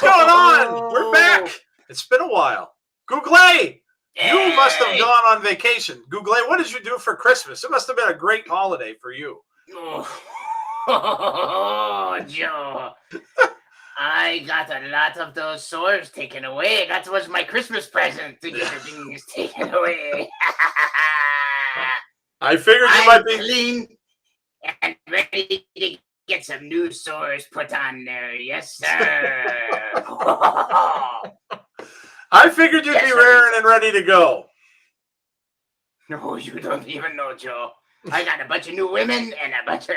going on? We're back. It's been a while. Google, you must have gone on vacation. Google, what did you do for Christmas? It must have been a great holiday for you. Oh, Joe. I got a lot of those sores taken away. That was my Christmas present to get the things taken away. I figured you might be clean and ready to get some new sores put on there. Yes, sir. I figured you'd be raring and ready to go. No, you don't even know, Joe. I got a bunch of new women and a bunch of...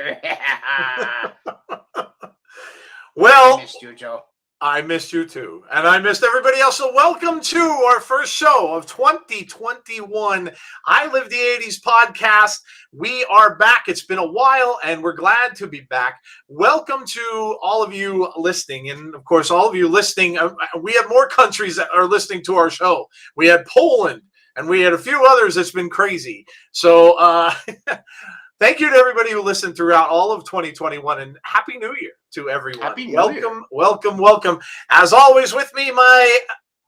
Well, I missed you, Joe. I missed you too. And I missed everybody else. So welcome to our first show of 2021. I Live the 80s podcast. We are back. It's been a while and we're glad to be back. Welcome to all of you listening. And of course, all of you listening, we have more countries that are listening to our show. We had Poland and we had a few others that's been crazy. So thank you to everybody who listened throughout all of 2021 and Happy New Year to everyone. Happy New Year. Welcome. As always with me, my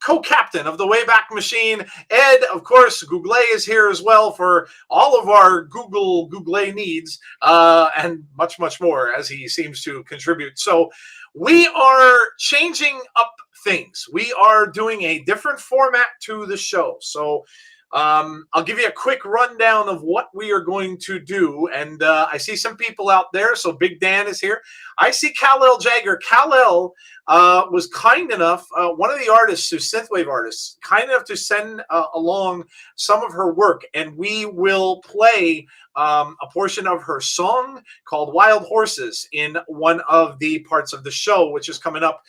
co-captain of the Wayback Machine, Ed. Of course, Google is here as well for all of our Google needs and much more as he seems to contribute. So we are changing up things. We are doing a different format to the show. So I'll give you a quick rundown of what we are going to do. And I see some people out there. So Big Dan is here. I see Kal-El Jagger. Kal-El was kind enough, one of the artists, who's synthwave artists, kind enough to send along some of her work. And we will play a portion of her song called Wild Horses in one of the parts of the show, which is coming up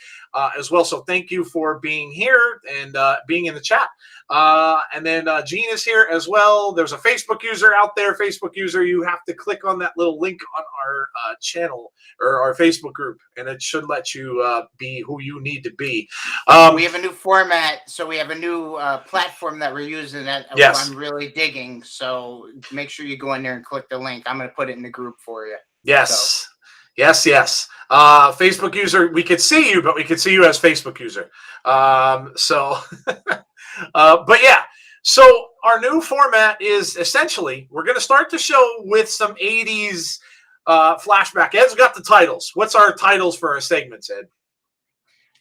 as well. So thank you for being here and being in the chat. And then Gene is here as well. There's a Facebook user out there. Facebook user, you have to click on that little link on our channel or our Facebook group, and it should let you be who you need to be. We have a new format, so we have a new platform that we're using that yes. I'm really digging. So make sure you go in there and click the link. I'm going to put it in the group for you. Yes. So. Yes. Facebook user, we could see you, but we could see you as Facebook user. But yeah, so our new format is essentially, we're going to start the show with some 80s flashback. Ed's got the titles. What's our titles for our segments, Ed?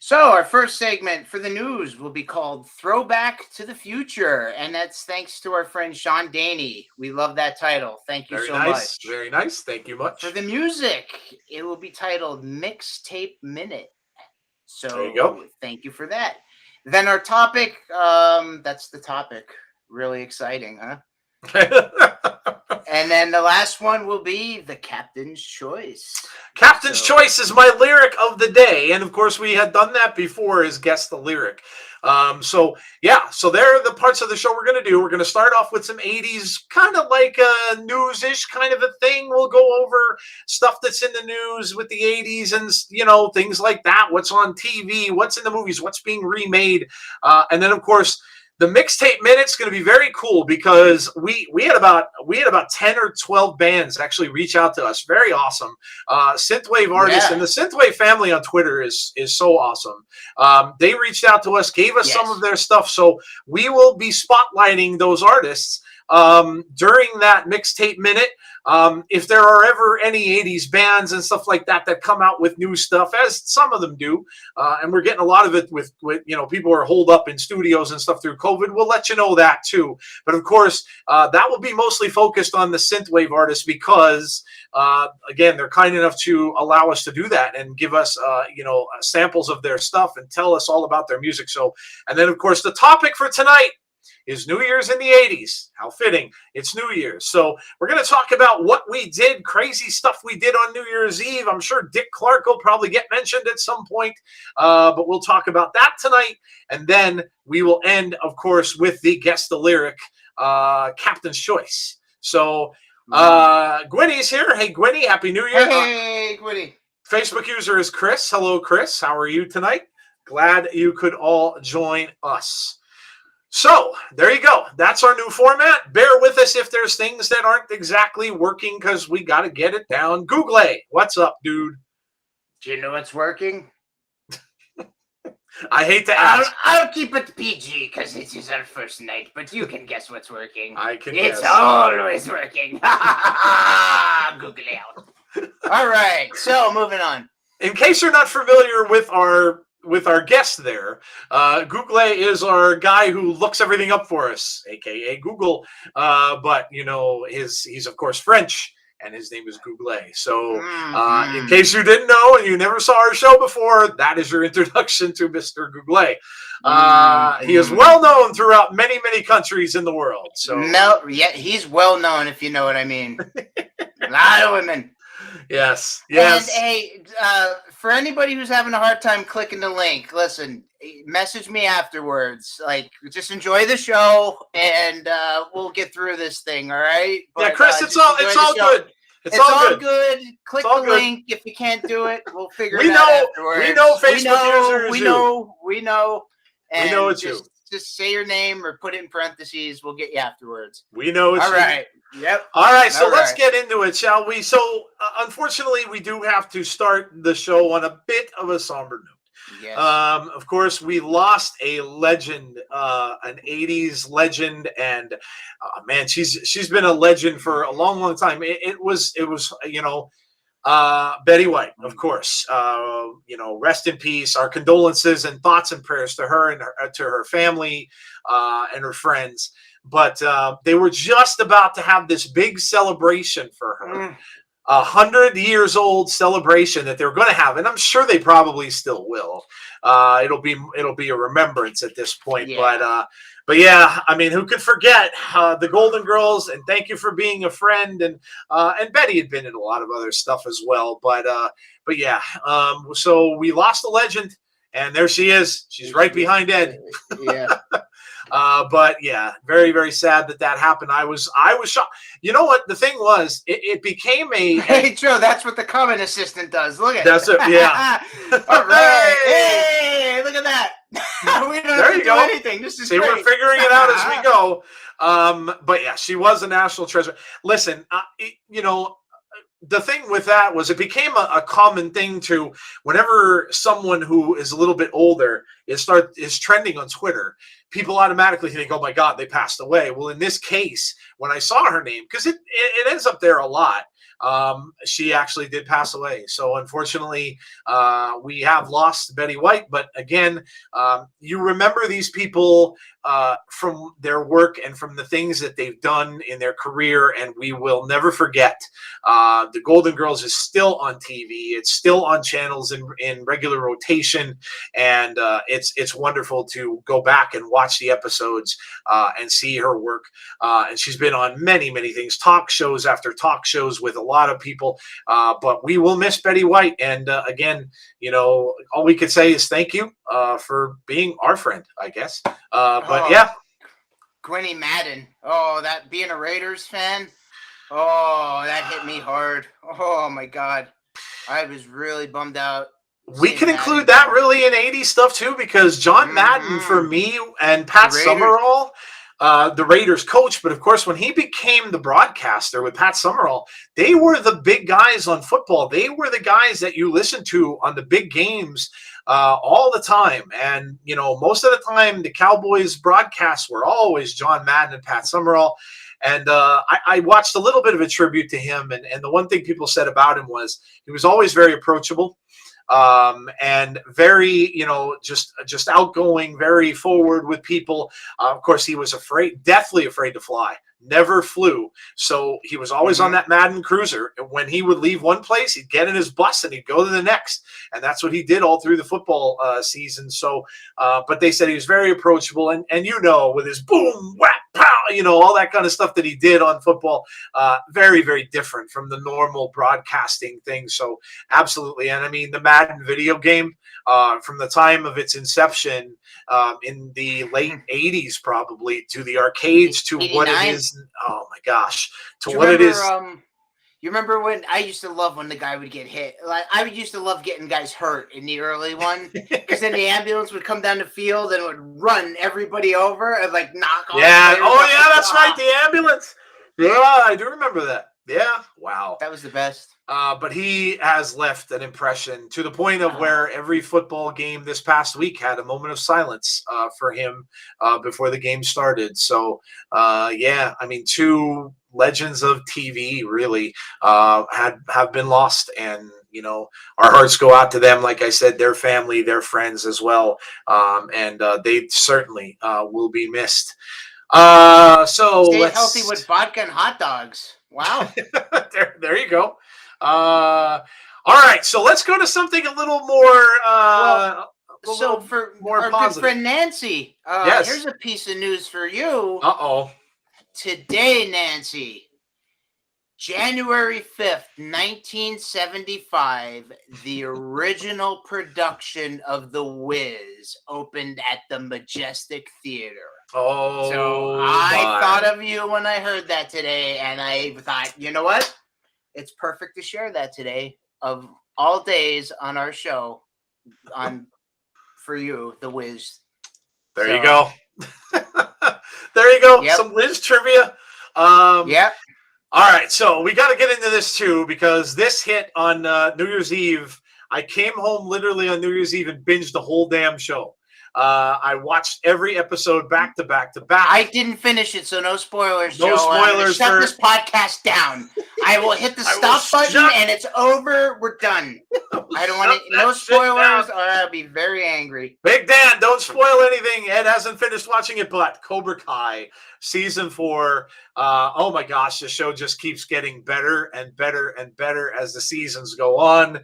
So our first segment for the news will be called Throwback to the Future. And that's thanks to our friend Sean Daney. We love that title. Thank you so much. Very nice. Thank you much. For the music, it will be titled Mixtape Minute. So there you go. Thank you for that. Then our topic, that's the topic. Really exciting, huh? And then the last one will be the Captain's Choice. Captain's Choice is my lyric of the day. And of course, we had done that before as Guess the Lyric. So there are the parts of the show we're going to do. We're going to start off with some 80s, kind of like a news-ish kind of a thing. We'll go over stuff that's in the news with the 80s and, things like that. What's on TV, what's in the movies, what's being remade. And then, of course, the Mixtape Minute's going to be very cool because we had about 10 or 12 bands actually reach out to us. Very awesome. Synthwave artists and the Synthwave family on Twitter is so awesome. They reached out to us, gave us some of their stuff. So we will be spotlighting those artists during that Mixtape Minute. If there are ever any 80s bands and stuff like that come out with new stuff, as some of them do, and we're getting a lot of it with people are holed up in studios and stuff through COVID, we'll let you know that too. But of course, that will be mostly focused on the synthwave artists because, again, they're kind enough to allow us to do that and give us, samples of their stuff and tell us all about their music. So, and then of course, the topic for tonight is New Year's in the 80s. How fitting. It's New Year's. So we're going to talk about what we did, crazy stuff we did on New Year's Eve. I'm sure Dick Clark will probably get mentioned at some point, but we'll talk about that tonight. And then we will end, of course, with the Guess the Lyric, Captain's Choice. So Gwynny's here. Hey, Gwynny, Happy New Year. Hey, Gwynny. Facebook user is Chris. Hello, Chris. How are you tonight? Glad you could all join us. So there you go. That's our new format. Bear with us if there's things that aren't exactly working because we got to get it down. Google, what's up, dude? Do you know what's working? I hate to ask. I'll keep it PG because this is our first night, but you can guess what's working. I can It's guess. always working. Google it out. All right, so moving on. In case you're not familiar with our guest there, Google is our guy who looks everything up for us, aka Google. But he's of course French, and his name is Google. So, in case you didn't know and you never saw our show before, that is your introduction to Mr. Google. He is well known throughout many, many countries in the world. So, no, yeah, he's well known, if you know what I mean. A lot of women. Yes. And hey, for anybody who's having a hard time clicking the link, listen, message me afterwards. Like, just enjoy the show, and we'll get through this thing. All right? But, yeah, Chris, it's all good. It's all good. Click the link. If you can't do it, we'll figure it out afterwards. We know Facebook users. We know. And we know it's you. Just say your name or put it in parentheses. We'll get you afterwards. We know it's all right. Yep. All right. So let's get into it, shall we? So unfortunately, we do have to start the show on a bit of a somber note. Yes. Of course, we lost a legend, an '80s legend, and man, she's been a legend for a long, long time. It was Betty White, of course. Rest in peace. Our condolences and thoughts and prayers to her and to her family and her friends. But they were just about to have this big celebration for her, 100 years old celebration that they're going to have, and I'm sure they probably still will. It'll be a remembrance at this point, yeah. But yeah, I mean, who could forget the Golden Girls? And thank you for being a friend. And Betty had been in a lot of other stuff as well. But yeah, so we lost a legend, and there she is. She's right behind Ed. Yeah. But yeah, very, very sad that happened. I was shocked. You know what? The thing was, it became Hey, Joe, that's what the comment assistant does. Look at that's it. Yeah. All right. Hey, look at that. We don't have to do anything. This is great. We're figuring it out as we go. But yeah, she was a national treasure. Listen, the thing with that was it became a common thing to whenever someone who is a little bit older is trending on Twitter, people automatically think, oh my God, they passed away. Well, in this case, when I saw her name, because it ends up there a lot, she actually did pass away. So unfortunately, we have lost Betty White. But again, you remember these people from their work and from the things that they've done in their career, and we will never forget. The Golden Girls is still on TV. It's still on channels in regular rotation, and it's wonderful to go back and watch the episodes and see her work. And she's been on many, many things, talk shows after talk shows with a lot of people. But we will miss Betty White. And again, all we could say is thank you for being our friend, I guess. But yeah. Gwenny Madden. Oh, that being a Raiders fan. Oh, that hit me hard. Oh my God. I was really bummed out. We can include that really in 80s stuff too, because John Madden for me and Pat Summerall, the Raiders coach, but of course when he became the broadcaster with Pat Summerall, they were the big guys on football. They were the guys that you listened to on the big games all the time. And, most of the time the Cowboys broadcasts were always John Madden and Pat Summerall. And I watched a little bit of a tribute to him. And the one thing people said about him was he was always very approachable. And very, just outgoing, very forward with people. Of course, he was deathly afraid to fly, never flew. So he was always on that Madden cruiser. And when he would leave one place, he'd get in his bus and he'd go to the next. And that's what he did all through the football season. So, but they said he was very approachable. And with his boom, whap, pow, all that kind of stuff that he did on football, very, very different from the normal broadcasting thing. So absolutely. And I mean, the Madden video game from the time of its inception in the late 80s, probably, to the arcades, to 89? What it is. Oh my gosh. To what it is. You remember when I used to love when the guy would get hit? Like I used to love getting guys hurt in the early one, because then the ambulance would come down the field and would run everybody over and knock off. Yeah. Oh yeah, that's right. The ambulance. Yeah, I do remember that. Yeah. Wow. That was the best. But he has left an impression to the point of where every football game this past week had a moment of silence for him before the game started. So, yeah, I mean, two legends of TV really have been lost, and our hearts go out to them. Like I said, their family, their friends as well, and they certainly will be missed. So Stay let's healthy with vodka and hot dogs. Wow. there you go. All right, so let's go to something a little more. So for more our positive. good friend Nancy, Yes. here's a piece of news for you. Uh-oh. Today, Nancy, January 5th, 1975, the original production of The Wiz opened at the Majestic Theater. Oh, So I thought of you when I heard that today, and I thought, you know what? It's perfect to share that today of all days on our show for you, The Wiz. There you go. There you go. Yep. Some Wiz trivia. Yep. All right, so we got to get into this too, because this hit on New Year's Eve. I came home literally on New Year's Eve and binged the whole damn show. I watched every episode back to back to back. I didn't finish it, so no spoilers. No Joe. spoilers. Shut this podcast down. I will hit the stop button, and it's over. We're done. I don't want no spoilers, or I'll be very angry. Big Dan, don't spoil anything. Ed hasn't finished watching it, but Cobra Kai season 4. Oh my gosh, the show just keeps getting better and better and better as the seasons go on.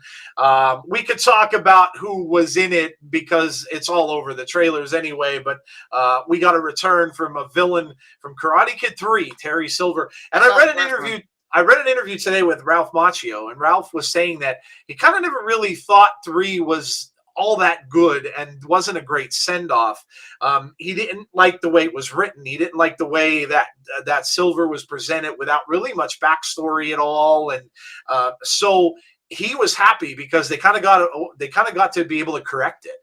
We could talk about who was in it because it's all over the trailers anyway, but we got a return from a villain from Karate Kid 3, Terry Silver. And I read an interview today with Ralph Macchio, and Ralph was saying that he kind of never really thought 3 was all that good and wasn't a great send-off. He didn't like the way it was written. He didn't like the way that Silver was presented without really much backstory at all. And so he was happy because they kind of got to be able to correct it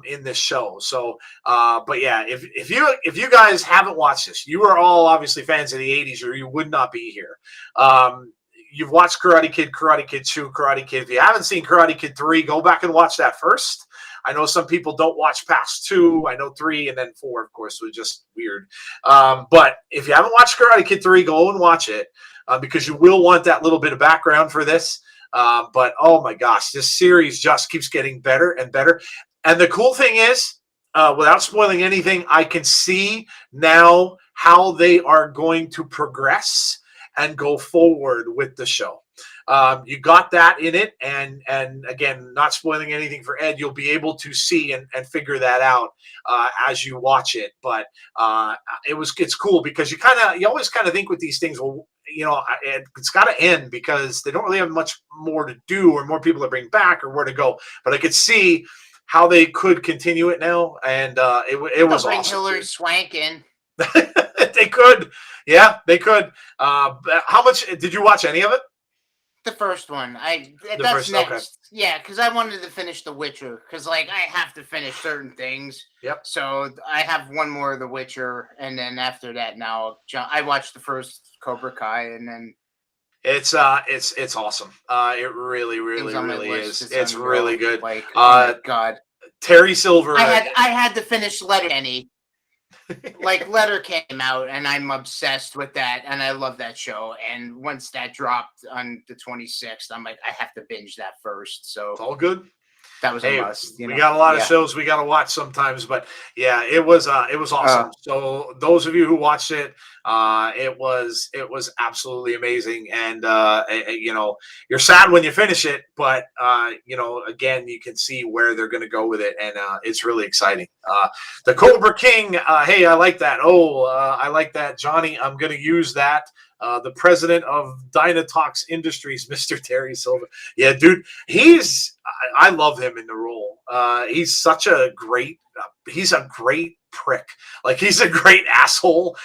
in this show. So, but yeah, if you guys haven't watched this, you are all obviously fans of the 80s, or you would not be here. You've watched Karate Kid 2, Karate Kid. If you haven't seen Karate Kid 3, go back and watch that first. I know some people don't watch past 2. I know 3 and then 4, of course, was just weird. But if you haven't watched Karate Kid 3, go and watch it because you will want that little bit of background for this. But oh my gosh, this series just keeps getting better and better. And the cool thing is, without spoiling anything, I can see now how they are going to progress and go forward with the show. You got that in it, and again, not spoiling anything for Ed, you'll be able to see and figure that out as you watch it. But it's cool because you always kind of think with these things, well, it's got to end because they don't really have much more to do or more people to bring back or where to go. But I could see how they could continue it now, and it was bring awesome. Hillary Swank in. They could. Yeah, they could. How much did you watch any of it? The first one. That's first, next. okay. Yeah, because I wanted to finish The Witcher. Because I have to finish certain things. Yep. So I have one more of The Witcher, and then after that, now I watched the really Cobra Kai, and then it's awesome. It really, really, really is. It's really good. Like, oh my God, Terry Silver. I had to finish Letterkenny. Like Letter came out, and I'm obsessed with that, and I love that show. And once that dropped on the 26th, I'm like, I have to binge that first. So it's all good. That was a must. We got a lot of shows we got to watch sometimes, but yeah, it was awesome. So those of you who watched it, it was absolutely amazing. And you're sad when you finish it, but again, you can see where they're going to go with it, and it's really exciting. The Cobra King, hey, I like that. I like that, Johnny. I'm going to use that. The president of Dynatox Industries, Mr. Terry Silver. Yeah, dude, I love him in the role. He's such a great prick. Like, he's a great asshole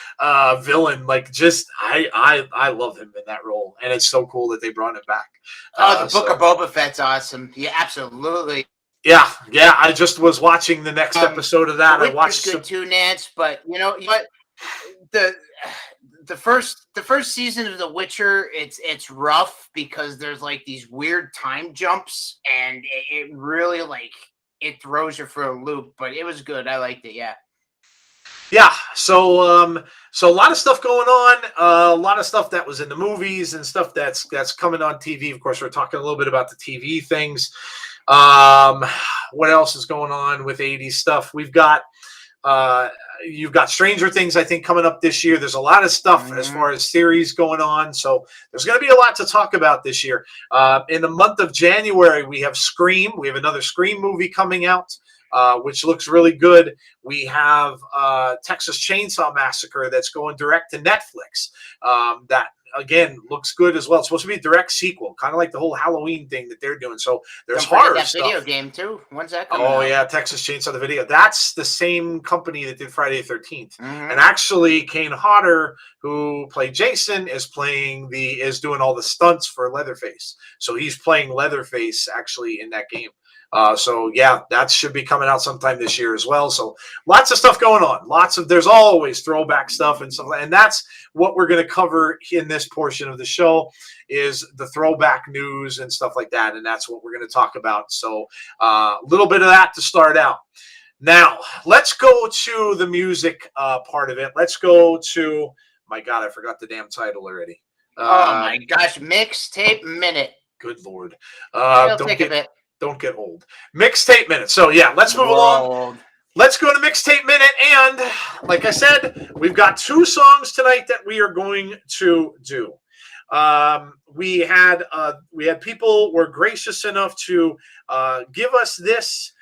villain. Like, just, I love him in that role. And it's so cool that they brought him back. The Book of Boba Fett's awesome. Yeah, absolutely. Yeah. I just was watching the next episode of that. I watched good too, Nance, but you know what? The the first season of The Witcher, it's rough because there's like these weird time jumps, and it really like it throws you for a loop. But it was good. I liked it. Yeah. Yeah, so a lot of stuff going on, a lot of stuff that was in the movies and stuff that's coming on TV. Of course, we're talking a little bit about the TV things. What else is going on with 80s stuff? We've got you've got Stranger Things, I think, coming up this year. There's a lot of stuff as far as series going on, so there's going to be a lot to talk about this year. In the month of January, we have Scream. We have another Scream movie coming out, which looks really good. We have Texas Chainsaw Massacre that's going direct to Netflix. That again looks good as well. It's supposed to be a direct sequel, kind of like the whole Halloween thing that they're doing. So there's horror that stuff. Video game too. When's that coming Oh out? yeah, Texas Chainsaw the video. That's the same company that did Friday the 13th. And actually, Kane Hodder, who played Jason, is doing all the stunts for Leatherface. So he's playing Leatherface actually in that game. So yeah, that should be coming out sometime this year as well. So lots of stuff going on. There's always throwback stuff and stuff, and that's what we're going to cover in this portion of the show is the throwback news and stuff like that, and that's what we're going to talk about. So a little bit of that to start out. Now let's go to the music part of it. Let's go to my God, I forgot the damn title already. Oh my gosh, Mixtape Minute. Good Lord. Don't get old. Mixtape Minute. So yeah, let's move along. Let's go to Mixtape Minute. And like I said, we've got 2 songs tonight that we are going to do. We had people were gracious enough to give us this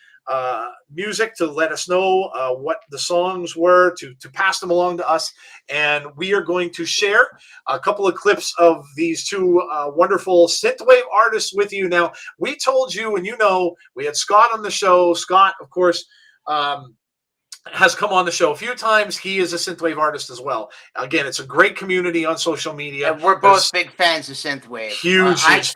music to let us know what the songs were, to pass them along to us, and we are going to share a couple of clips of these 2 wonderful synthwave artists with you. Now, we told you, and you know, we had Scott on the show. Scott, of course, has come on the show a few times. He is a synthwave artist as well. Again, it's a great community on social media. And we're both big fans of synthwave. Huge fans.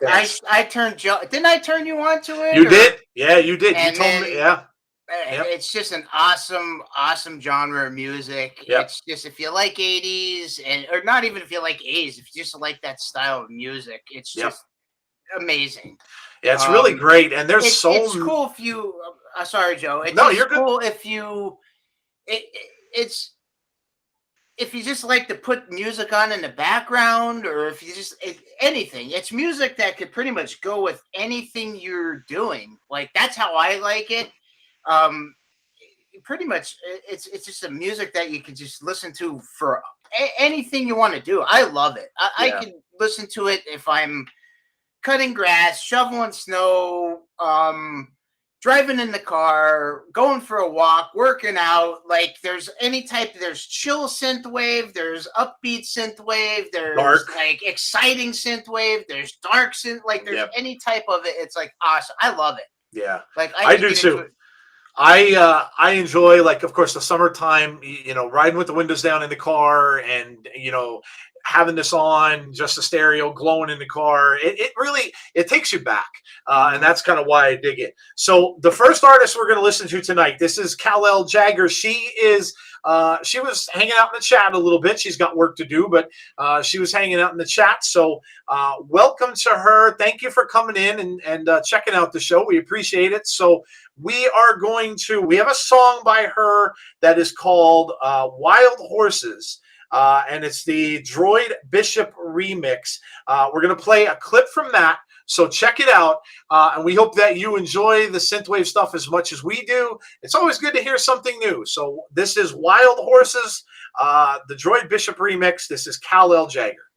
I turned didn't I turn you on to it? You did? Yeah, you did. You told me. Yeah. It's just an awesome genre of music. Yep. It's just, if you like 80s, or not even if you like 80s, if you just like that style of music, it's just amazing. Yeah, it's really great. And there's it's cool if you sorry, Joe. You're cool good. If you it's if you just like to put music on in the background, or if you just anything. It's music that could pretty much go with anything you're doing. Like, that's how I like it. Pretty much it's just a music that you can just listen to for anything you want to do. I love it. I can listen to it if I'm cutting grass, shoveling snow, driving in the car, going for a walk, working out. Like, there's chill synthwave, there's upbeat synthwave, there's dark, like exciting synthwave, there's dark synth, like there's any type of it. It's like awesome. I love it. Yeah. Like, I do too. I enjoy, like, of course, the summertime, you know, riding with the windows down in the car and, you know, having this on, just the stereo glowing in the car. It really takes you back. And that's kind of why I dig it. So the first artist we're going to listen to tonight, this is Kal-El Jagger. She was hanging out in the chat a little bit. She's got work to do, but she was hanging out in the chat. So welcome to her. Thank you for coming in and checking out the show. We appreciate it. So we have a song by her that is called Wild Horses. And it's the Droid Bishop remix. We're going to play a clip from that, so check it out. And we hope that you enjoy the synthwave stuff as much as we do. It's always good to hear something new. So this is Wild Horses, the Droid Bishop remix. This is Kal-El Jagger.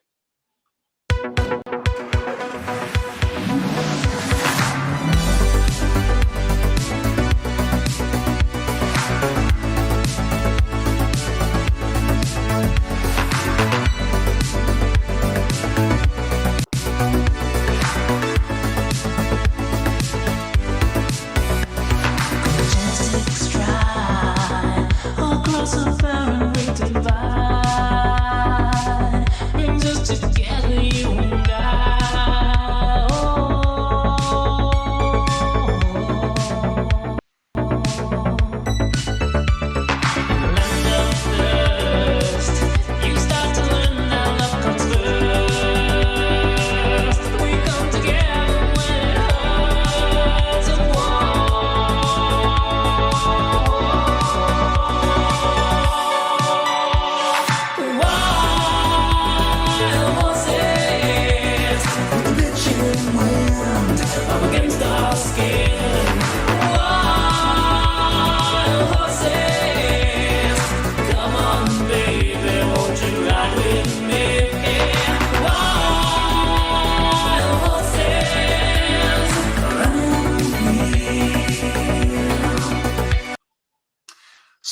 Across a barren we divide into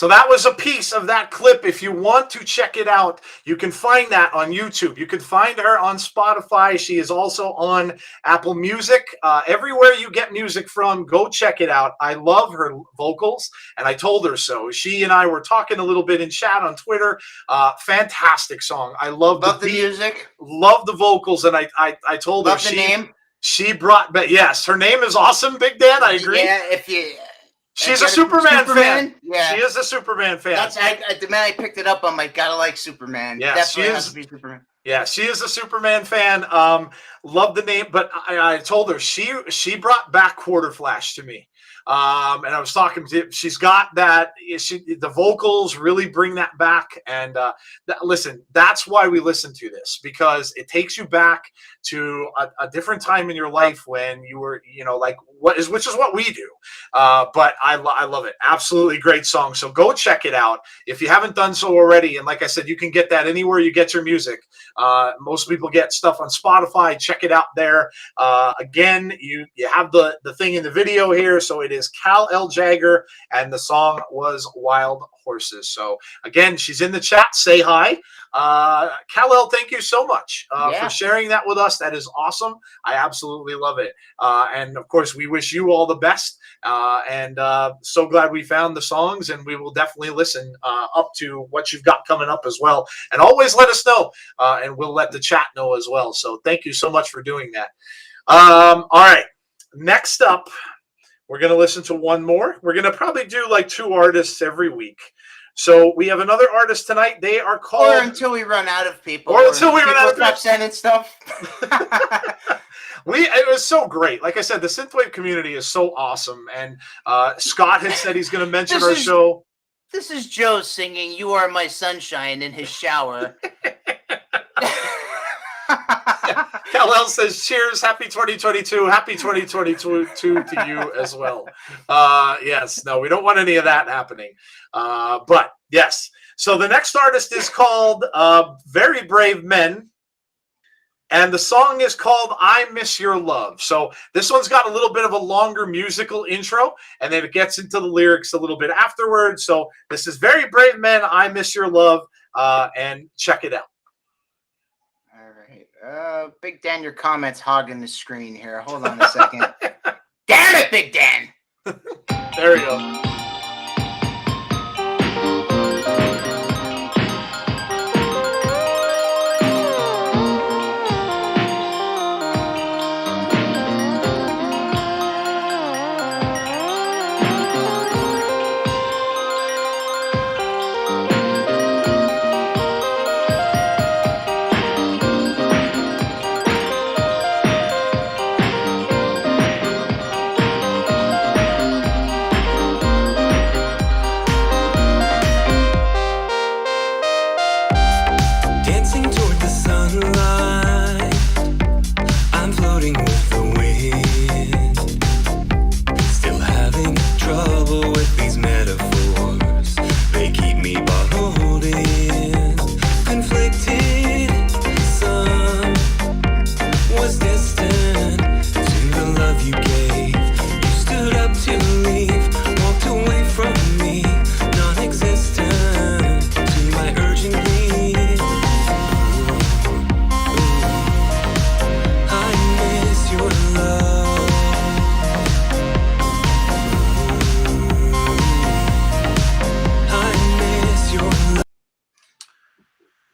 So that was a piece of that clip. If you want to check it out, you can find that on YouTube. You can find her on Spotify. She is also on Apple Music. Everywhere you get music from, go check it out. I love her vocals, and I told her so. She and I were talking a little bit in chat on Twitter. Fantastic song. I love Love the the beat, music. love the vocals, and I told Love her the name. she brought, but yes, her name is awesome, Big Dan. I agree. Yeah, if you. She's a Superman fan. Yeah. She is a Superman fan. That's the man I picked it up. I'm like, gotta like Superman. Yeah, Definitely has to be Superman. Yeah, she is a Superman fan. Love the name, but I told her she brought back Quarter Flash to me. And I was talking to, she's got that, the vocals really bring that back. And listen, that's why we listen to this, because it takes you back to a different time in your life when you were, like which is what we do. But I love it. Absolutely great song. So go check it out if you haven't done so already. And like I said, you can get that anywhere you get your music. Most people get stuff on Spotify. Check it out there. Again, you have the thing in the video here. So it is Cal L. Jagger, and the song was Wild Horses. So again, she's in the chat. Say hi. Cal L, thank you so much for sharing that with us. That is awesome. I absolutely love it. And of course, we wish you all the best. And so glad we found the songs, and we will definitely listen up to what you've got coming up as well. And always let us know, and we'll let the chat know as well. So thank you so much for doing that. All right. Next up, we're going to listen to one more. We're going to probably do like 2 artists every week. So we have another artist tonight. They are called... Or until we run out of people. Or until we run out of people. Stop sending stuff. It was so great. Like I said, the synthwave community is so awesome. And Scott had said he's going to mention our show. This is Joe singing "You Are My Sunshine" in his shower. Cal says, cheers, happy 2022, happy 2022 to you as well. Yes, no, we don't want any of that happening. But yes, so the next artist is called Very Brave Men. And the song is called I Miss Your Love. So this one's got a little bit of a longer musical intro, and then it gets into the lyrics a little bit afterwards. So this is Very Brave Men, I Miss Your Love, and check it out. All right. Big Dan, your comments hogging the screen here. Hold on a second. Damn it, Big Dan. There we go.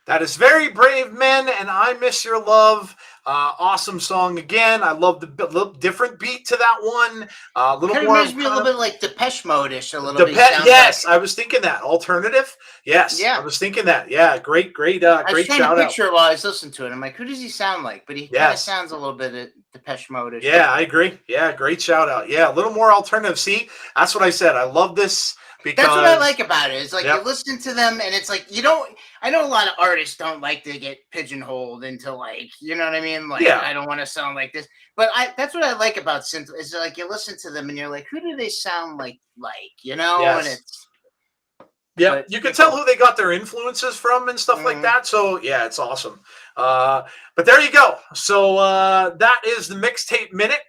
That is Very Brave Men, and I Miss Your Love. Awesome song again. I love the little different beat to that one. A little more. Reminds me a little bit like Depeche Mode-ish. A little bit. Yes, like. I was thinking that. Alternative. Yes, yeah. I was thinking that. Yeah, great shout out. I was trying to picture it while I was listening to it. I'm like, who does he sound like? But he kind of sounds a little bit Depeche Mode-ish. Yeah, I agree. Yeah, great shout out. Yeah, a little more alternative. See, that's what I said. I love this. Because, that's what I like about it. It's like you listen to them, and it's like you don't. I know a lot of artists don't like to get pigeonholed into like, you know what I mean? Like, I don't want to sound like this, but that's what I like about synth. Is like you listen to them, and you're like, who do they sound like? You know, and it's you can tell who they got their influences from and stuff like that. So yeah, it's awesome. But there you go. So that is the Mixtape Minute.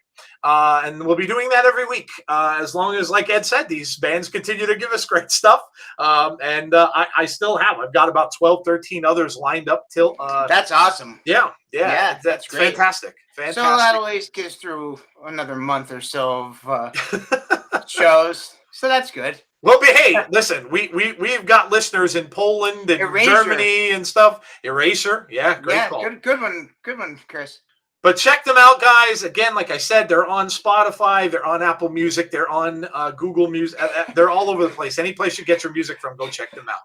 And we'll be doing that every week, as long as, like Ed said, these bands continue to give us great stuff. I still have. I've got about 12, 13 others lined up till. That's awesome. Yeah, that's great. Fantastic. So that'll at least get us through another month or so of shows. So that's good. Well, hey, listen, we've got listeners in Poland and Germany and stuff. Eraser, great call. Good one, Chris. But check them out, guys. Again, like I said, they're on Spotify, they're on Apple Music, they're on Google Music. They're all over the place. Any place you get your music from, go check them out.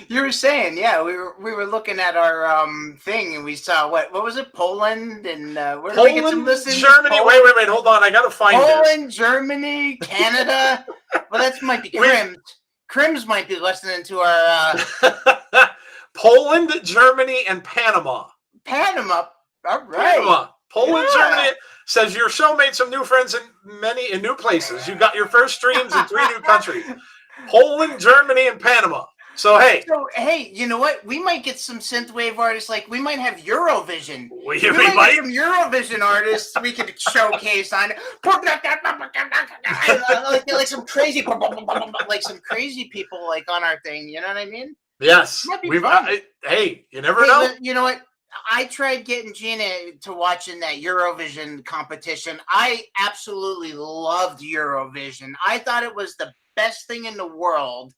You were saying, we were looking at our thing and we saw what was it? Poland and where did we get some listens? Germany. Poland, wait, hold on. I gotta find Poland, Germany, Canada. Well, that might be Crims. Crims might be listening to our Poland, Germany, and Panama. All right. Poland, Germany says your show made some new friends in new places. You got your first streams in 3 new countries: Poland, Germany, and Panama. So hey, you know what? We might get some synthwave artists. Like we might have Eurovision. We might get some Eurovision artists we could showcase on. like some crazy, like some crazy people like on our thing. You know what I mean? Yes. Hey, you never know. You know what? I tried getting Gina to watching that Eurovision competition. I absolutely loved Eurovision. I thought it was the best thing in the world.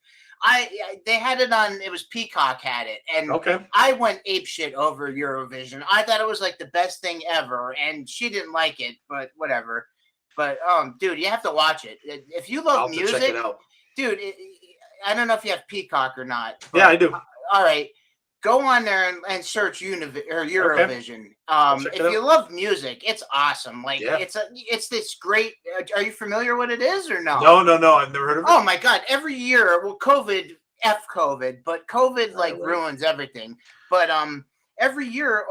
They had it on. It was Peacock had it, and I went apeshit over Eurovision. I thought it was like the best thing ever, and she didn't like it, but whatever. But dude, you have to watch it if you love music. Check it out. Dude. I don't know if you have Peacock or not. Yeah, I do. All right. Go on there and search Eurovision. If you love music, it's awesome. Like it's this great. Are you familiar what it is or no? No. I've never heard of it. Oh my god! Every year, well, COVID, but COVID ruins everything. But every year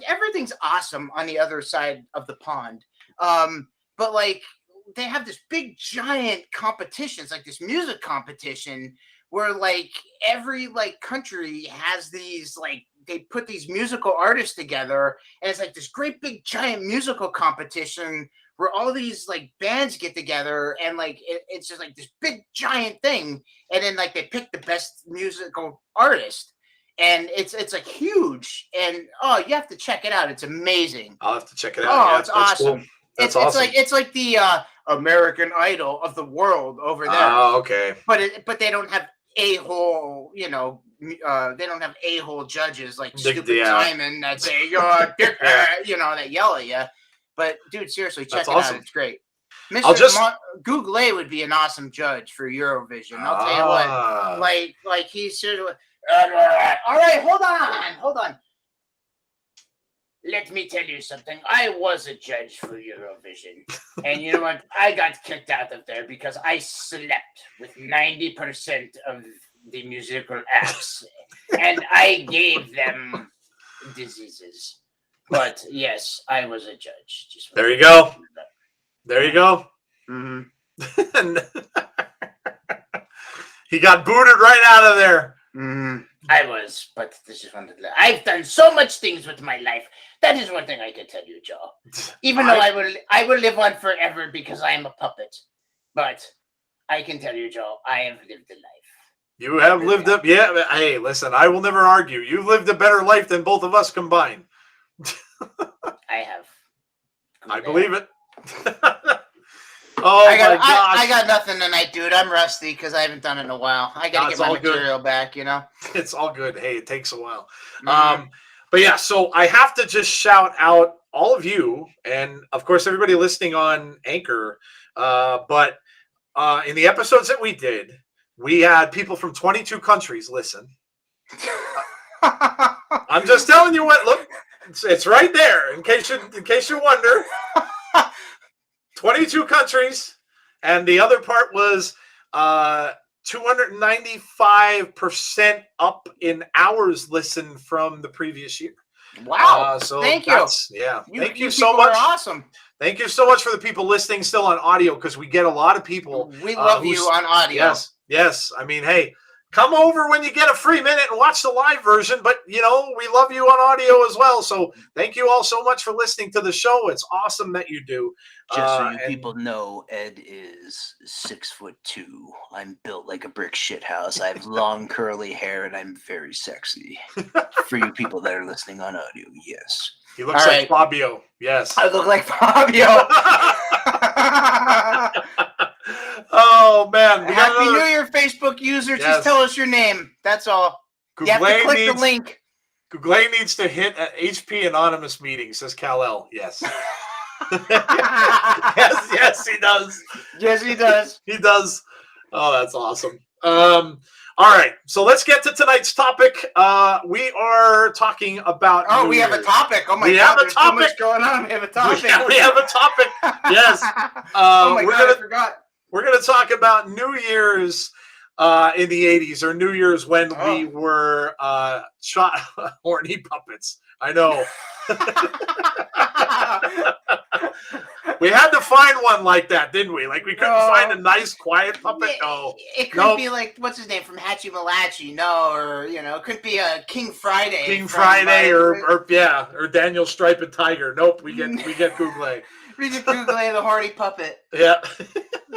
everything's awesome on the other side of the pond. But they have this big giant competitions, like this music competition. Where every country has these they put these musical artists together, and it's like this great big giant musical competition where all these bands get together, and it's just this big giant thing, and then they pick the best musical artist, and it's huge, and you have to check it out. It's amazing. I'll have to check it out. It's awesome. Cool. That's awesome. It's like the American Idol of the world over there. Oh, okay. But they don't have a-hole, they don't have a-hole judges like stupid Simon that say you're dick, that yell at you. But dude, seriously, check it out. It's great. Guugle would be an awesome judge for Eurovision. I'll tell you what. He's sort of. All right, hold on. Let me tell you something. I was a judge for Eurovision. And you know what? I got kicked out of there because I slept with 90% of the musical acts. And I gave them diseases. But yes, I was a judge. There you go. Mm-hmm. He got booted right out of there. Mm-hmm. I was, but this is one of the. I've done so much things with my life. That is one thing I can tell you, Joe. Even though I will live on forever because I am a puppet. But I can tell you, Joe, I have lived a life. You have lived up. Yeah. Hey, listen, I will never argue. You've lived a better life than both of us combined. I have. I believe it. My gosh. I got nothing tonight, dude. I'm rusty because I haven't done it in a while. I got to get my material back, It's all good. Hey, it takes a while. Mm-hmm. But yeah, so I have to just shout out all of you and, of course, everybody listening on Anchor. But in the episodes that we did, we had people from 22 countries listen. I'm just telling you what. Look, it's right there. In case you wonder, 22 countries, and the other part was 295% up in hours listened from the previous year. Wow! So thank you. Yeah, thank you so much. Awesome. Thank you so much for the people listening still on audio, because we get a lot of people. We love you on audio. Yes. I mean, hey, come over when you get a free minute and watch the live version. But, we love you on audio as well. So thank you all so much for listening to the show. It's awesome that you do. Just so you people know, Ed is 6'2". I'm built like a brick shithouse. I have long curly hair and I'm very sexy. For you people that are listening on audio, yes. He looks like Fabio. Yes. I look like Fabio. Oh, man. Happy New Year, Facebook users. Yes. Just tell us your name. That's all. You have to click the link. Google needs to hit an HP Anonymous meeting, says Kal-El. Yes. yes, he does. Yes, he does. He does. Oh, that's awesome. All right, so let's get to tonight's topic. We are talking about. Oh, we have a topic. Oh my God, we have a topic. So much going on. We have a topic. We have a topic. Yes. Oh my God, I forgot. We're going to talk about New Year's in the 80s, or New Year's when we were shot horny puppets. I know. We had to find one like that, didn't we? Like, we couldn't find a nice, quiet puppet. No, it could be like, what's his name from Hatchie Malachi? No, or it could be a King Friday. King Friday, or Daniel Stripe and Tiger. Nope, we get Guugle. We get Guugle the horny puppet. Yeah.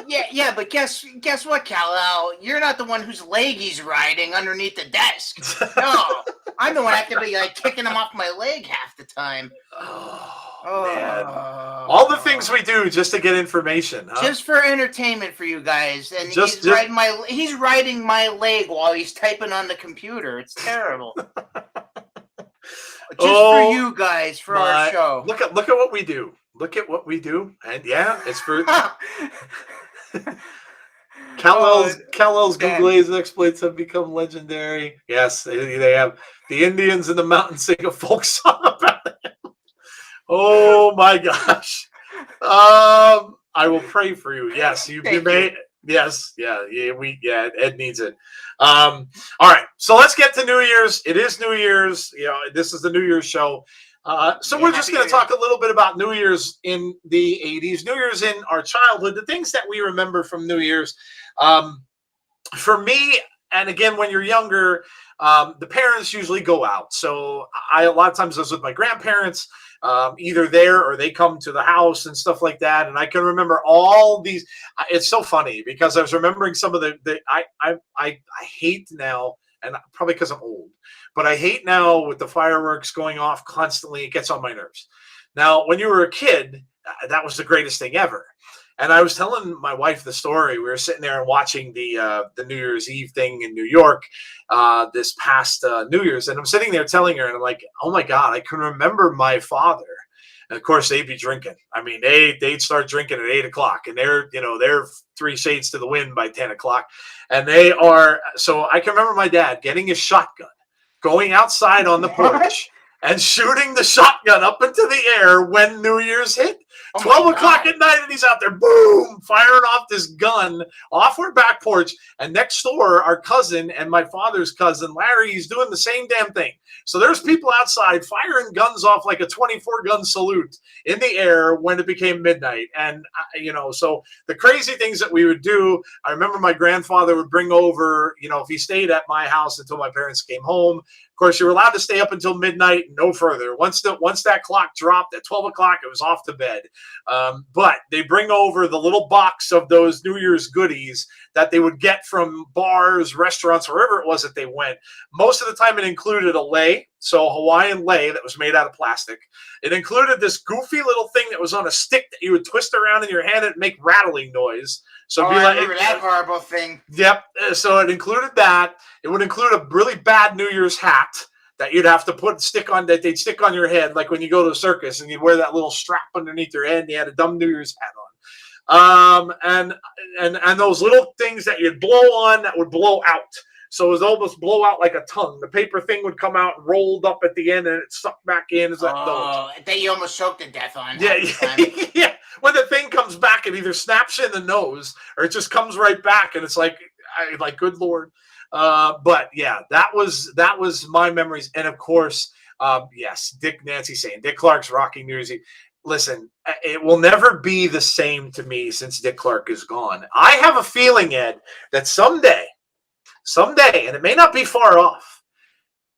Yeah, but guess what, Kal-El? You're not the one whose leg he's riding underneath the desk. No, I'm the one that have to be like kicking him off my leg half the time. Oh, man. All the things we do just to get information, huh? Just for entertainment for you guys. And he's riding my leg while he's typing on the computer. It's terrible. Just for you guys, for our show. Look at what we do. Look at what we do. And it's for Kal-El's Google's exploits have become legendary. Yes, they have. The Indians in the mountains sing a folk song about it. Oh my gosh. I will pray for you. Yes, you may. Yes, Ed needs it. All right, so let's get to New Year's. It is New Year's. This is the New Year's show. So we're just going to talk a little bit about New Year's in the 80s, New Year's in our childhood, the things that we remember from New Year's. For me, and again, when you're younger, the parents usually go out. So a lot of times I was with my grandparents, either there or they come to the house and stuff like that. And I can remember all these. It's so funny because I was remembering some of I hate now, and probably because I'm old, but I hate now with the fireworks going off constantly. It gets on my nerves. Now, when you were a kid, that was the greatest thing ever. And I was telling my wife the story. We were sitting there and watching the New Year's Eve thing in New York this past New Year's. And I'm sitting there telling her, and I'm like, oh my God, I can remember my father. And of course, they'd be drinking. I mean, they'd start drinking at 8 o'clock, and they're 3 shades to the wind by 10 o'clock. And so I can remember my dad getting his shotgun, going outside on the porch and shooting the shotgun up into the air when New Year's hit. 12 o'clock at night, and he's out there, boom, firing off this gun off our back porch. And next door, our cousin and my father's cousin, Larry, he's doing the same damn thing. So there's people outside firing guns off like a 24-gun salute in the air when it became midnight. And, so the crazy things that we would do, I remember my grandfather would bring over, if he stayed at my house until my parents came home. Of course, you were allowed to stay up until midnight, no further. Once that clock dropped at 12 o'clock, it was off to bed. But they bring over the little box of those New Year's goodies that they would get from bars, restaurants, wherever it was that they went. Most of the time, it included a lei, so a Hawaiian lei that was made out of plastic. It included this goofy little thing that was on a stick that you would twist around in your hand and make rattling noise. So I remember that horrible thing. Yep. So it included that. It would include a really bad New Year's hat that you'd have to stick on your head, like when you go to a circus and you'd wear that little strap underneath your head and you had a dumb New Year's hat on. And those little things that you'd blow on that would blow out. So it was almost blow out like a tongue. The paper thing would come out rolled up at the end and it stuck back in. It's like, that you almost choked to death on. Yeah. Yeah. When the thing comes back, it either snaps you in the nose or it just comes right back. And it's like good Lord. But yeah, that was my memories. And of course, yes, Nancy saying Dick Clark's Rocking New Year's Eve. Listen, it will never be the same to me since Dick Clark is gone. I have a feeling, Ed, that someday someday, and it may not be far off,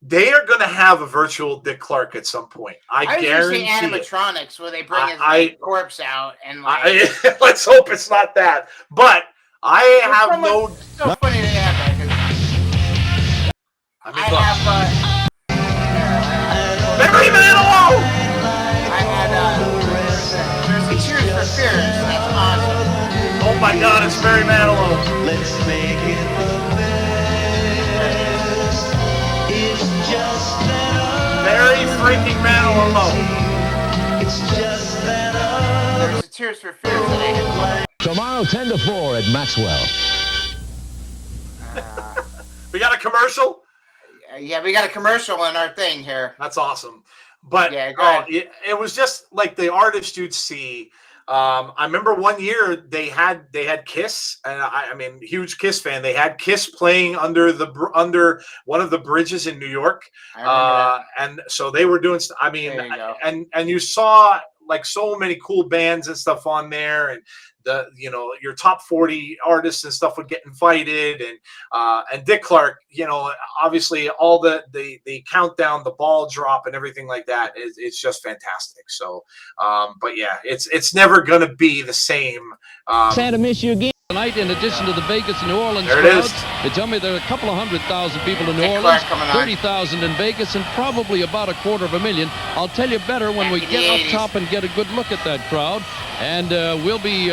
they are going to have a virtual Dick Clark at some point. I guarantee say it. animatronics where they bring his corpse out and like. Let's hope it's not that. But I have It's so funny they have that. I have Barry Manilow. I had there's a Cheers for Fears. That's awesome. Oh my God, it's Barry Manilow. Let's make it the best. It's just that Barry freaking Manilow. It's just that There's a Tears for Fears that I had. Tomorrow, 10 to 4 at Maxwell. We got a commercial? Yeah, we got a commercial in our thing here. That's awesome. But yeah, go ahead. It was just like the artist you'd see. I remember one year they had Kiss, and I mean, huge Kiss fan. They had Kiss playing under one of the bridges in New York, and so they were doing. I mean, and you saw like so many cool bands and stuff on there, and your top 40 artists and stuff would get invited, and Dick Clark, obviously all the countdown, the ball drop, and everything like that it's just fantastic. So, but yeah, it's never gonna be the same. Sad to miss you again. Tonight, in addition to the Vegas and New Orleans there it crowds, is. they tell me there are a couple of 100,000 people in New Dick Orleans, Clark 30,000 in Vegas, and probably about 250,000. I'll tell you better when we get up top and get a good look at that crowd. And we'll be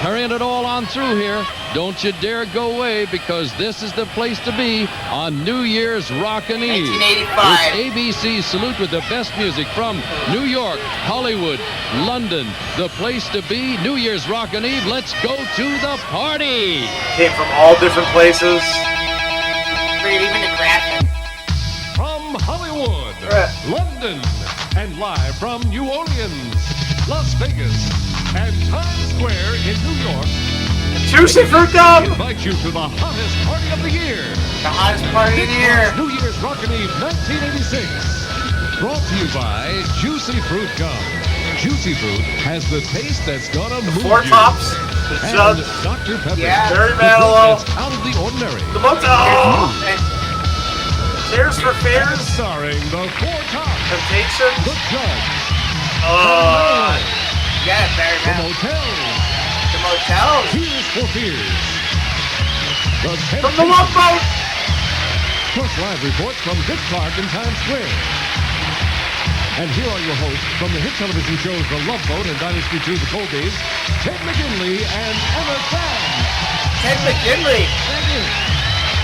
carrying it all on through here. Don't you dare go away, because this is the place to be on New Year's Rockin' Eve. 1985. It's ABC's Salute with the best music from New York, Hollywood, London. The place to be, New Year's Rockin' Eve. Let's go to the party. Came from all different places. Even the graphic. From Hollywood, London, and live from New Orleans, Las Vegas, and Times Square in New York. Juicy Fruit Gum. Invite you to the hottest party of the year. The hottest party of the year. New Year's Rockin' Eve 1986. Brought to you by Juicy Fruit Gum. Juicy Fruit has the taste that's gonna move Four you. Tops. The And Jug. Dr. Pepper. Yeah. Barry the drink Manilow. that's out of the ordinary. The Motel. Tears for And Fears. starring the Four Tops. Temptation. The Judge. Yeah, Barry The Manilow. Motel. The Motels. Tears for Fears. The From the Love Boat. Plus live reports from Dick Clark in Times Square. And here are your hosts from the hit television shows The Love Boat and Dynasty 2, The Cold Days, Ted McGinley and Emma Sands. Ted McGinley. Thank you.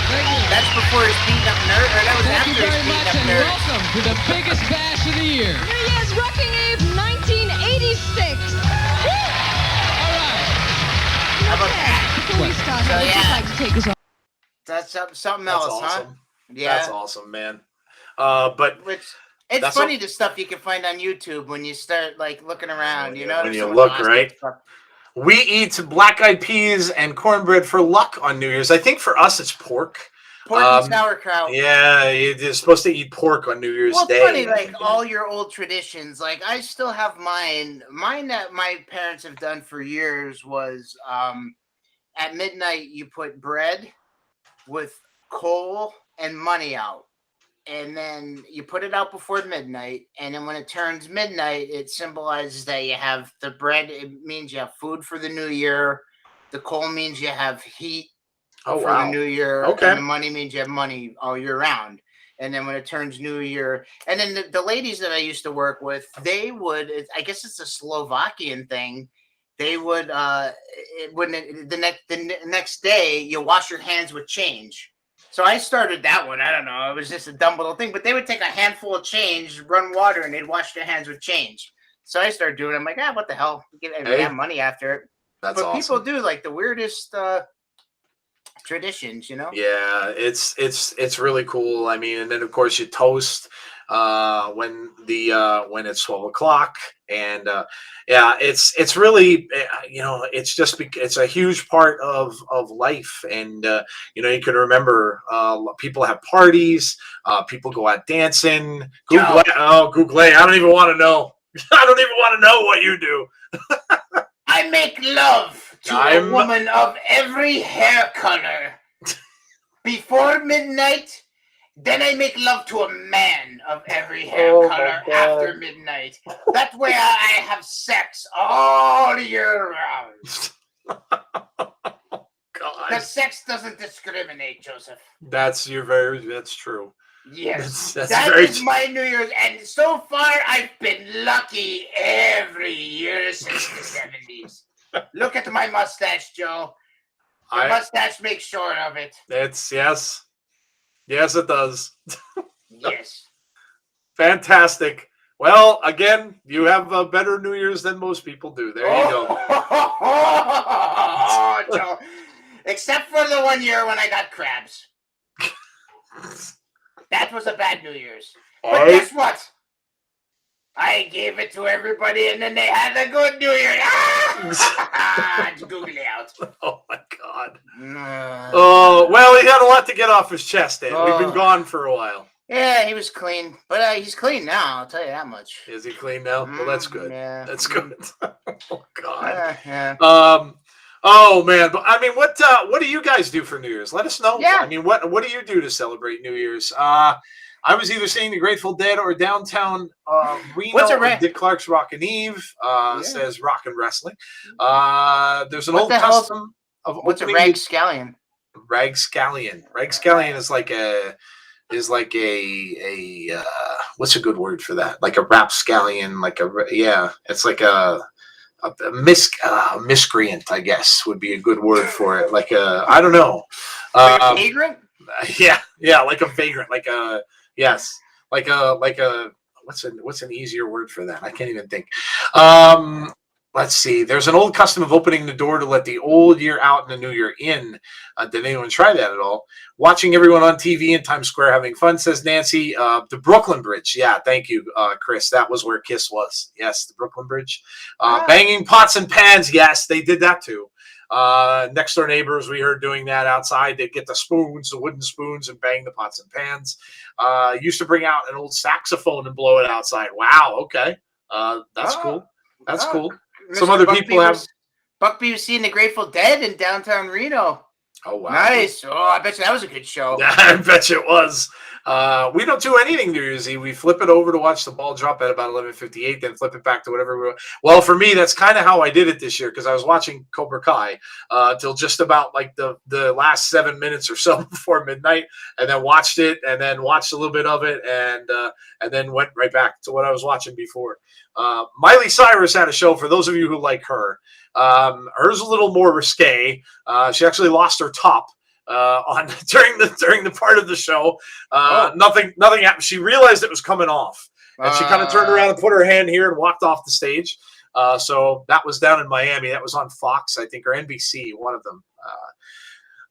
Thank you. That's before his beating up nerd, or that was Thank after you his very beating much, up and nerd. welcome to the biggest bash of the year. New Year's Rocking Eve 1986. Woo! All right. How about that? Before we start, So, I'd just yeah. like to take us off. That's something That's else, awesome. huh? Yeah. That's awesome, man. But It's That's funny the stuff you can find on YouTube when you start like looking around, you know. when you look, right? We eat black eyed peas and cornbread for luck on New Year's. I think for us it's pork. Pork and sauerkraut. Yeah, you're supposed to eat pork on New Year's Well, it's Day. funny, like all your old traditions. Like I still have mine. Mine that my parents have done for years was at midnight you put bread with coal and money out. And then you put it out before midnight, and then when it turns midnight, it symbolizes that you have the bread. It means you have food for the new year. The coal means you have heat for the new year. Okay. And the money means you have money all year round. And then when it turns new year, and then the ladies that I used to work with, they would, I guess it's a Slovakian thing. They would, the next day, you wash your hands with change. So I started that one. I don't know. It was just a dumb little thing. But they would take a handful of change, run water, and they'd wash their hands with change. So I started doing it. I'm like, what the hell? We have money after it. That's but awesome. people do like the weirdest traditions, you know? Yeah, it's really cool. I mean, and then of course you toast when it's 12 o'clock, and yeah, it's really it's a huge part of life, and you can remember people have parties, people go out dancing. Google, Google, I don't even want to know. I don't even want to know what you do. I make love to a woman of every hair color before midnight. Then I make love to a man of every hair Oh, my color God. after midnight. That way I have sex all year round. God. The sex doesn't discriminate, Joseph. That's true. Yes, That's that very is my New Year's, and so far I've been lucky every year since the 70s. Look at my mustache, Joe. The mustache makes short of it. It's yes, it does. Yes. Fantastic. Well, again, you have a better New Year's than most people do. There you go. Oh, Joe. Except for the one year when I got crabs. That was a bad New Year's. But guess what? I gave it to everybody, and then they had a good New Year. Google it out. Oh my God. Oh well, he had a lot to get off his chest. Ed. We've been gone for a while. Yeah, he was clean, but he's clean now. I'll tell you that much. Is he clean now? Well, that's good. Yeah, That's good. Oh God. Yeah. Oh man, but I mean, what do you guys do for New Year's? Let us know. Yeah. I mean, what do you do to celebrate New Year's? I was either seeing the Grateful Dead or downtown Reno. What's a or Dick Clark's Rockin' Eve says Rockin' Wrestling. There's an What old the hell's- custom of What's a opening rag scallion? Ragscallion. Ragscallion is like a what's a good word for that? Like a rapscallion, it's like a miscreant, I guess would be a good word for it. Like I don't know. Like a vagrant? Yeah, like a vagrant, like a what's an easier word for that? I can't even think. Let's see. There's an old custom of opening the door to let the old year out and the new year in. Did anyone try that at all? Watching everyone on TV in Times Square having fun, says Nancy. The Brooklyn Bridge. Yeah, thank you, Chris. That was where Kiss was. Yes, the Brooklyn Bridge. Banging pots and pans. Yes, they did that too. Next door neighbors, we heard doing that outside. They'd get the wooden spoons, and bang the pots and pans. Used to bring out an old saxophone and blow it outside. Wow, okay. That's cool. That's cool. Some Mr. other Buck people have. Buckby was seeing the Grateful Dead in downtown Reno. Oh, wow. Nice. Oh, I bet you that was a good show. I bet you it was. We don't do anything New Year's Eve. We flip it over to watch the ball drop at about 11:58, then flip it back to whatever. Well, for me, that's kind of how I did it this year because I was watching Cobra Kai till just about like the last 7 minutes or so before midnight, and then watched it, and then watched a little bit of it, and then went right back to what I was watching before. Miley Cyrus had a show. For those of you who like her, hers a little more risque. She actually lost her top on during the part of the show. Nothing happened. She realized it was coming off, and she kind of turned around and put her hand here and walked off the stage. So that was down in Miami. That was on Fox, I think, or NBC, one of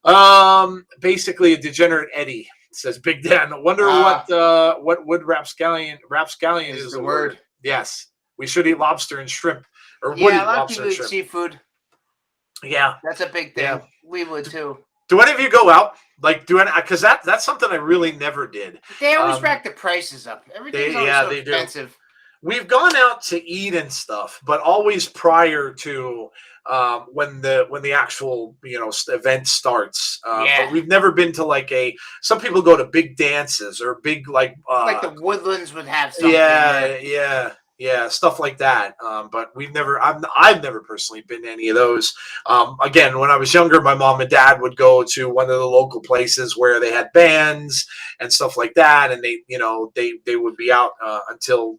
them. Basically, a degenerate Eddie, says Big Dan. I wonder what would rapscallion is the word. Yes, we should eat lobster and shrimp, or would eat Yeah, a lot of lobster people and eat shrimp. seafood. Yeah. That's a big thing. Yeah. We would too. Do any of you go out? Like, because that's something I really never did. They always rack the prices up. Everything's always so expensive. We've gone out to eat and stuff, but always prior to when the actual event starts. But we've never been to like some people go to big dances or big like the Woodlands would have something. Yeah, stuff like that. But I've never personally been to any of those. Again, when I was younger, my mom and dad would go to one of the local places where they had bands and stuff like that, and they would be out until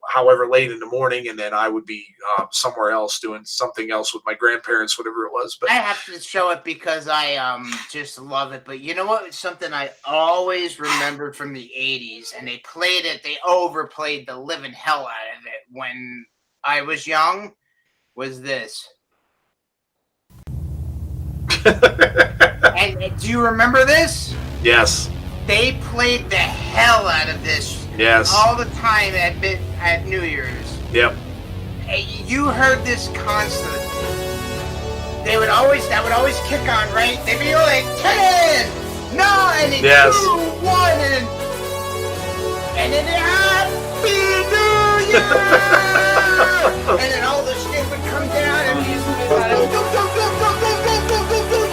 however late in the morning, and then I would be somewhere else doing something else with my grandparents, whatever it was. But I have to show it because I just love it. But you know what? It's something I always remembered from the 80s, and they played it. They overplayed the living hell out of it when I was young, was this. And do you remember this? Yes. They played the hell out of this. Yes. All the time at New Year's. Yep. You heard this constantly. That would always kick on, right? They'd be like 10, 9, and yes. 2, 1, and then Happy New Year! And then all the shit would come down, and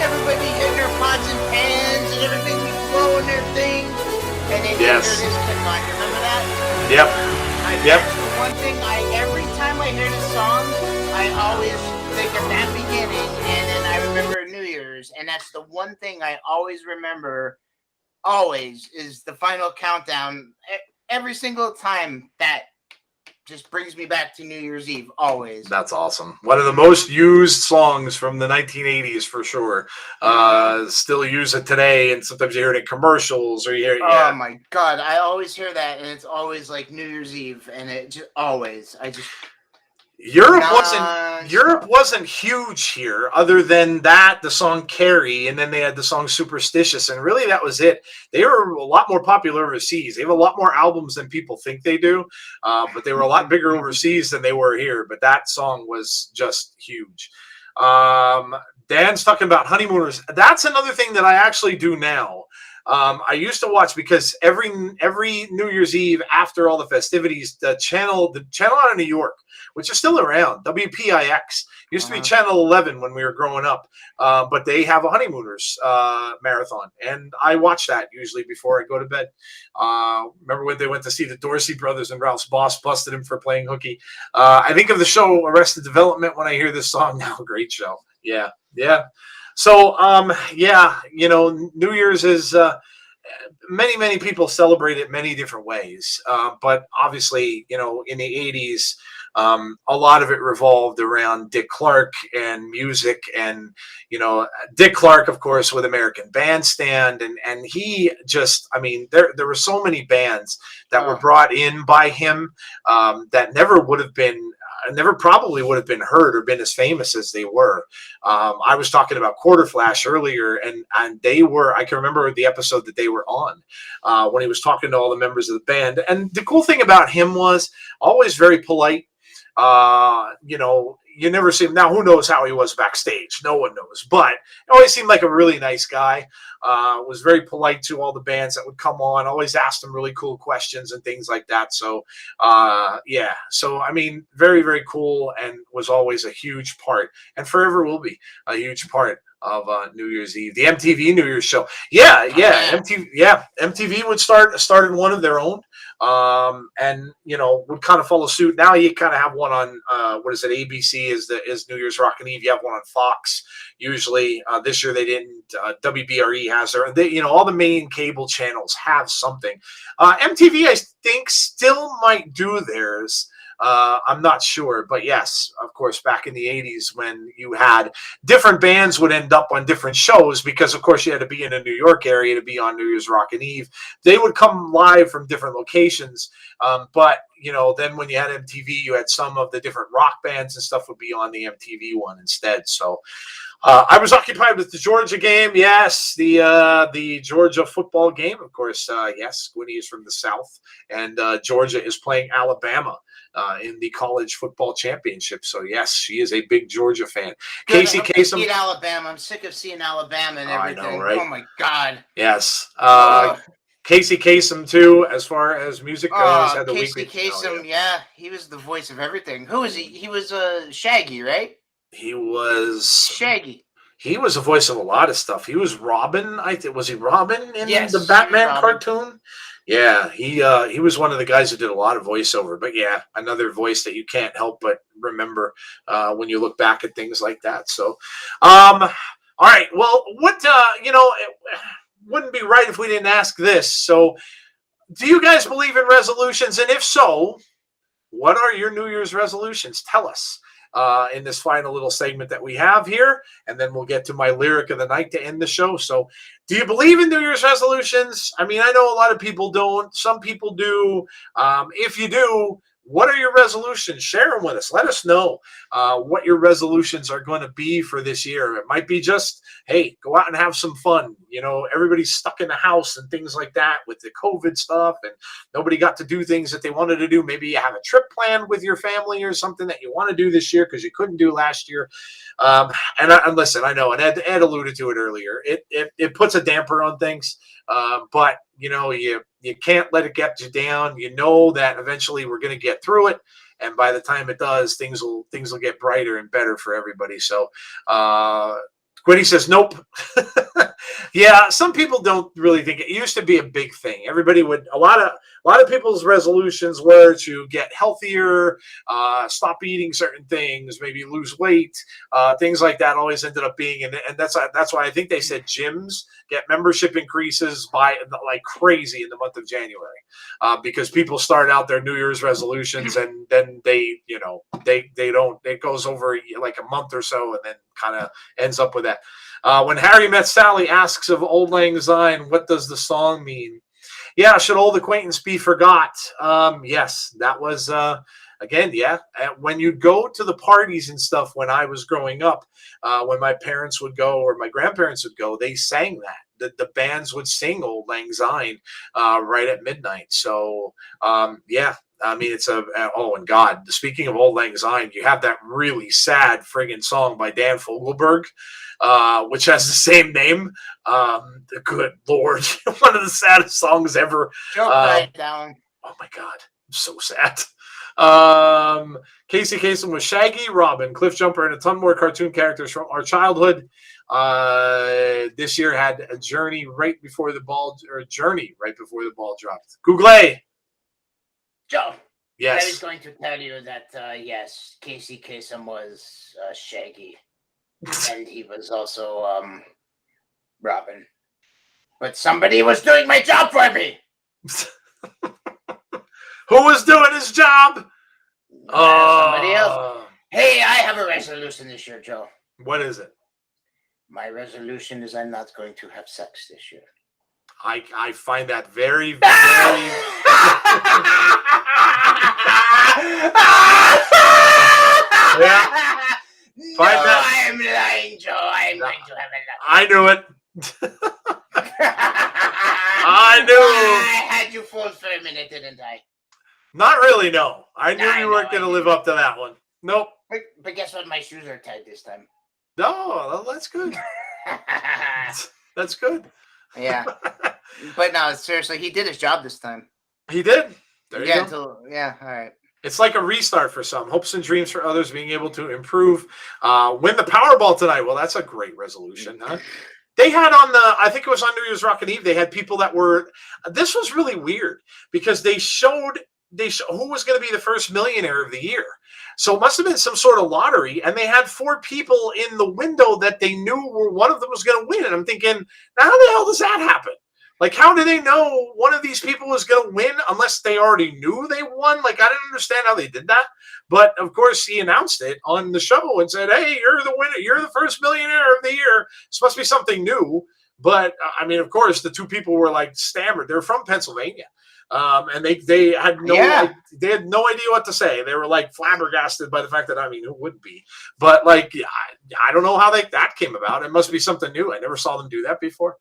everybody hitting their pots and pans, and everything. their thing, and then Yes. you hear this kick on. You remember that? Yep. Yep. That's the one thing every time I hear this song, I always think of that beginning, and then I remember New Year's, and that's the one thing I always remember. Always is the final countdown. Every single time that just brings me back to New Year's Eve. Always. That's awesome. One of the most used songs from the 1980s for sure. Still use it today, and sometimes you hear it in commercials or you hear it. Yeah. Oh my God. I always hear that, and it's always like New Year's Eve, and it just always. Europe wasn't huge here, other than that, the song Carrie, and then they had the song Superstitious, and really that was it. They were a lot more popular overseas. They have a lot more albums than people think they do, but they were a lot bigger overseas than they were here. But that song was just huge. Dan's talking about honeymooners. That's another thing that I actually do now. I used to watch, because every New Year's Eve after all the festivities, the channel out of New York, which is still around, WPIX, used to be Channel 11 when we were growing up, but they have a honeymooners marathon, and I watch that usually before I go to bed. Remember when they went to see the Dorsey brothers and Ralph's boss busted him for playing hooky? I think of the show Arrested Development when I hear this song now. Great show. Yeah. So, New Year's is, many people celebrate it many different ways. But obviously, in the 80s, a lot of it revolved around Dick Clark and music, and, Dick Clark, of course, with American Bandstand. And he just, there were so many bands that were brought in by him that never probably would have been heard or been as famous as they were. I was talking about Quarter Flash earlier, and they were, I can remember the episode that they were on when he was talking to all the members of the band. And the cool thing about him was always very polite. You never see him. Now, who knows how he was backstage? No one knows. But he always seemed like a really nice guy. Was very polite to all the bands that would come on. Always asked them really cool questions and things like that. So, very, very cool, and was always a huge part, and forever will be a huge part of New Year's Eve. The MTV New Year's show. MTV would started one of their own. Would kind of follow suit. Now you kind of have one on ABC is New Year's Rockin' Eve. You have one on Fox usually. This year they didn't. WBRE has their. All the main cable channels have something. MTV, I think, still might do theirs. I'm not sure, but yes, of course, back in the 80s when you had different bands would end up on different shows, because of course you had to be in a New York area to be on New Year's Rockin' Eve. They would come live from different locations. But then when you had MTV, you had some of the different rock bands and stuff would be on the MTV one instead. So I was occupied with the Georgia game. Yes, the Georgia football game. Of course, yes, Squinty is from the South, and Georgia is playing Alabama in the college football championship. So yes, she is a big Georgia fan. Casey Kasem. Beat Alabama. I'm sick of seeing Alabama and everything. I know, right? Oh my God. Yes. Casey Kasem too, as far as music goes. Had the Casey Kasem, he was the voice of everything. Who was he? He was Shaggy, right? He was Shaggy. He was the voice of a lot of stuff. He was Robin. Was he Robin in the Batman cartoon? Yeah, he was one of the guys who did a lot of voiceover. But yeah, another voice that you can't help but remember when you look back at things like that. So, all right. Well, what it wouldn't be right if we didn't ask this. So, do you guys believe in resolutions? And if so, what are your New Year's resolutions? Tell us in this final little segment that we have here, and then we'll get to my lyric of the night to end the show. So, do you believe in New Year's resolutions? I mean, I know a lot of people don't. Some people do. If you do, what are your resolutions? Share them with us. Let us know what your resolutions are going to be for this year. It might be just, hey, go out and have some fun. Everybody's stuck in the house and things like that with the COVID stuff, and nobody got to do things that they wanted to do. Maybe you have a trip planned with your family or something that you want to do this year because you couldn't do last year. And listen, I know, and Ed alluded to it earlier. It puts a damper on things, but you can't let it get you down. You know that eventually we're going to get through it, and by the time it does, things will get brighter and better for everybody. So, Quiddy says nope. Yeah, some people don't really think it used to be a big thing. Everybody would a lot of people's resolutions were to get healthier, stop eating certain things, maybe lose weight, things like that. Always ended up being, and that's why I think they said gyms get membership increases by like crazy in the month of January, because people start out their New Year's resolutions and then they don't. It goes over like a month or so and then kind of ends up with that. When Harry Met Sally asks of Old Lang Syne, what does the song mean? Yeah, should old acquaintance be forgot? Yes, that was, again, yeah. When you'd go to the parties and stuff when I was growing up, when my parents would go or my grandparents would go, they sang that. The bands would sing Old Lang Syne right at midnight. So, yeah. I mean, it's oh, and God, speaking of Old Lang Syne, you have that really sad friggin' song by Dan Fogelberg, which has the same name. Good Lord, one of the saddest songs ever. Joe cried down. Oh my God, so sad. Casey Kasem was Shaggy, Robin, Cliff Jumper, and a ton more cartoon characters from our childhood. This year had a journey right before the ball dropped. Google. Joe. Yes. I was going to tell you that, yes, Casey Kasem was Shaggy. And he was also Robin. But somebody was doing my job for me. Who was doing his job? Somebody else. Hey, I have a resolution this year, Joe. What is it? My resolution is I'm not going to have sex this year. I find that very, very. Yeah. Find No, that. I am lying, Joe. I am going to have a lot. I knew it. I knew. I had you fooled for a minute, didn't I? Not really, no. I knew I you weren't know, going to live up to that one. Nope. But guess what? My shoes are tied this time. No, that's good. That's good. Yeah. But no, seriously, he did his job this time. He did. There you go. Yeah, all right. It's like a restart for some. Hopes and dreams for others, being able to improve. Win the Powerball tonight. Well, that's a great resolution, huh? They had I think it was on New Year's Rockin' Eve, they had people that were, this was really weird because they showed who was going to be the first millionaire of the year. So it must have been some sort of lottery, and they had 4 people in the window that they knew one of them was going to win. And I'm thinking, now how the hell does that happen? Like, how do they know one of these people was going to win unless they already knew they won? Like, I didn't understand how they did that. But, of course, he announced it on the show and said, hey, you're the winner. You're the first millionaire of the year. This must be something new. But, I mean, of course, the 2 people were, like, stammered. They're from Pennsylvania. And they had no idea what to say. They were, like, flabbergasted by the fact that, I mean, who wouldn't be? But, like, I don't know how that came about. It must be something new. I never saw them do that before.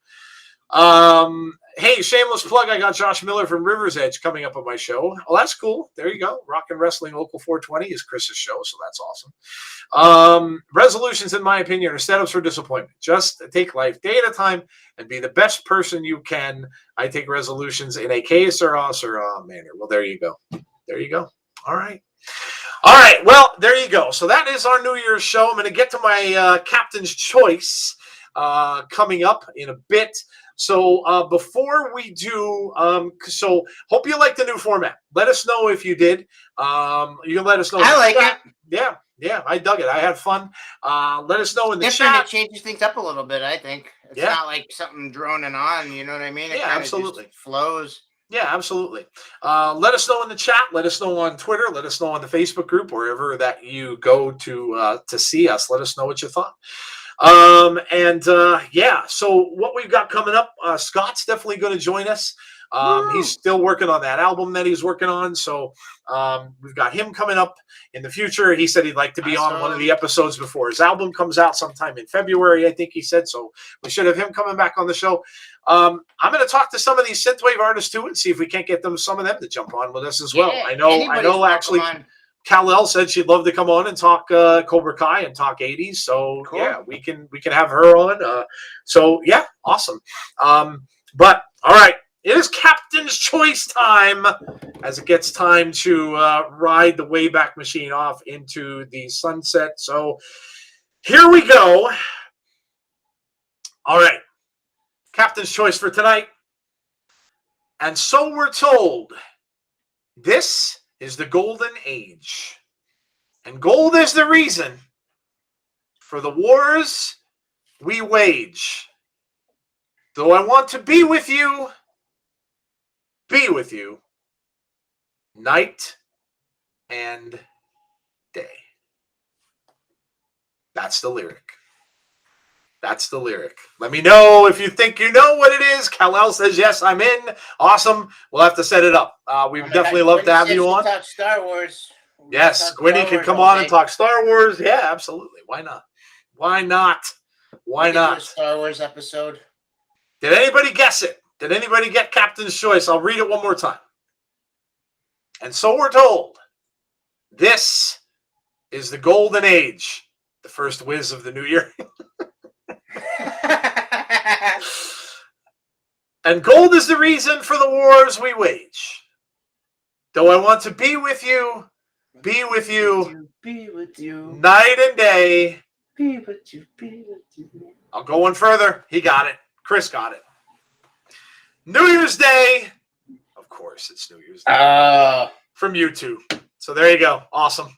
Hey, shameless plug. I got Josh Miller from River's Edge coming up on my show. Oh, that's cool. There you go. Rock and Wrestling Local 420 is Chris's show, so that's awesome. Resolutions, in my opinion, are setups for disappointment. Just take life day at a time and be the best person you can. I take resolutions in a manner. Well, there you go. There you go. All right. All right. Well, there you go. So that is our New Year's show. I'm going to get to my captain's choice coming up in a bit. So before we do, so hope you like the new format. Let us know if you did. You can let us know. I like it. Yeah, I dug it. I had fun. Let us know in the Different, chat. it changes things up a little bit, I think. It's not like something droning on, you know what I mean? It absolutely. just flows. Yeah, absolutely. Let us know in the chat. Let us know on Twitter. Let us know on the Facebook group, wherever that you go to see us. Let us know what you thought. So what we've got coming up, Scott's definitely going to join us. He's still working on that album that he's working on. So we've got him coming up in the future. He said he'd like to be on one of the episodes before his album comes out sometime in February, I think he said. So we should have him coming back on the show. I'm going to talk to some of these synthwave artists too and see if we can't get some of them to jump on with us as well. Yeah, I know actually Kal-El said she'd love to come on and talk Cobra Kai and talk 80s. So cool. Yeah, we can have her on. So yeah, awesome. But all right, it is Captain's Choice time as it gets time to ride the Wayback Machine off into the sunset. So here we go. All right. Captain's choice for tonight. And so we're told, this is the golden age. And gold is the reason for the wars we wage. Though I want to be with you night and day. That's the lyric. That's the lyric. Let me know if you think you know what it is. Kal-El says, yes, I'm in. Awesome. We'll have to set it up. We'd definitely love to have you on. Talk Star Wars. Yes, Gwynny can come on and talk Star Wars. Yeah, absolutely. Why not? Why not? Why not? Star Wars episode. Did anybody guess it? Did anybody get Captain's choice? I'll read it one more time. And so we're told, this is the golden age, the first whiz of the new year. And gold is the reason for the wars we wage. Though I want to be with you be with you, night and day. be with you. I'll go one further. He got it. Chris got it. New Year's Day. Of course, it's New Year's Day. From YouTube. So there you go. Awesome.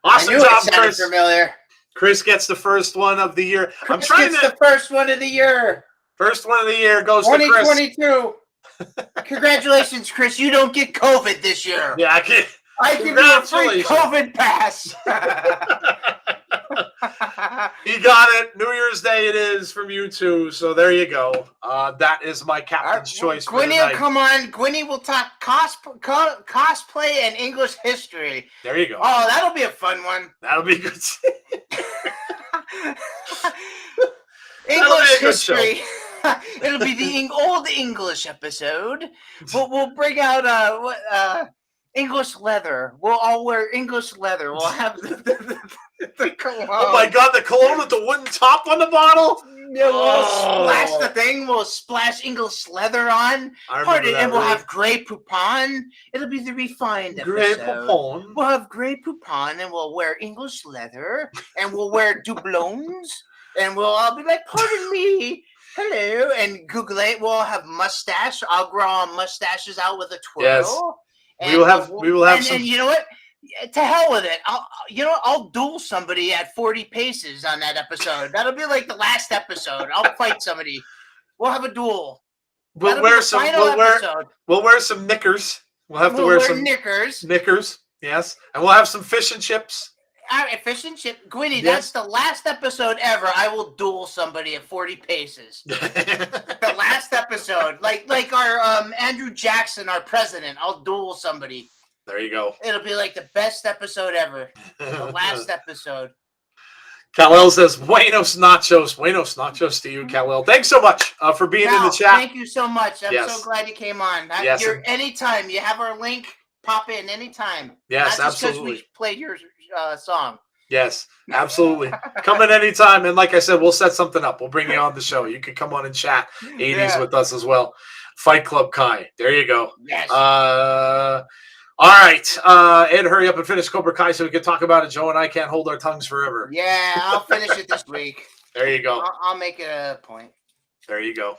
Awesome job, Chris. Familiar. Chris gets the first one of the year. I'm trying to. The first one of the year. First one of the year goes to Chris. 2022. Congratulations, Chris. You don't get COVID this year. Yeah, I can. I give you a free COVID pass. He got it. New Year's Day it is from you two. So there you go. That is my captain's choice. Gwynny will come on. Gwynny will talk cosplay and English history. There you go. Oh, that'll be a fun one. That'll be good. English history. It'll be the old English episode. We'll bring out English leather. We'll all wear English leather. We'll have the cologne. Oh my God, the cologne with the wooden top on the bottle? Yeah, we'll splash the thing. We'll splash English leather on. And we'll have Grey Poupon. It'll be the refined Grey episode. Poupon. We'll have Grey Poupon and we'll wear English leather. And we'll wear doubloons. And we'll all be like, pardon me. Hello. And Google it. We'll have mustache. I'll grow our mustaches out with a twirl. Yes. And we will have some. And you know what? To hell with it. I'll duel somebody at 40 paces on that episode. That'll be like the last episode. I'll fight somebody. We'll have a duel. We'll wear some knickers. We'll wear some knickers. Knickers, yes. And we'll have some fish and chips. All right, fish and chip. Gwynny, Yes. That's the last episode ever I will duel somebody at 40 paces. The last episode. Like our Andrew Jackson, our president. I'll duel somebody. There you go. It'll be like the best episode ever. The last episode. Kal-El says, Buenos nachos to you, Kal-El. Thanks so much for being in the chat. Thank you so much. I'm so glad you came on. Yes. Anytime you have our link, pop in anytime. Yes, not just absolutely. Because we played your song. Yes, absolutely. Come in anytime. And like I said, we'll set something up. We'll bring you on the show. You can come on and chat 80s with us as well. Fight Club Kai. There you go. Yes. All right. Ed, hurry up and finish Cobra Kai so we can talk about it. Joe and I can't hold our tongues forever. Yeah, I'll finish it this week. There you go. I'll make it a point. There you go.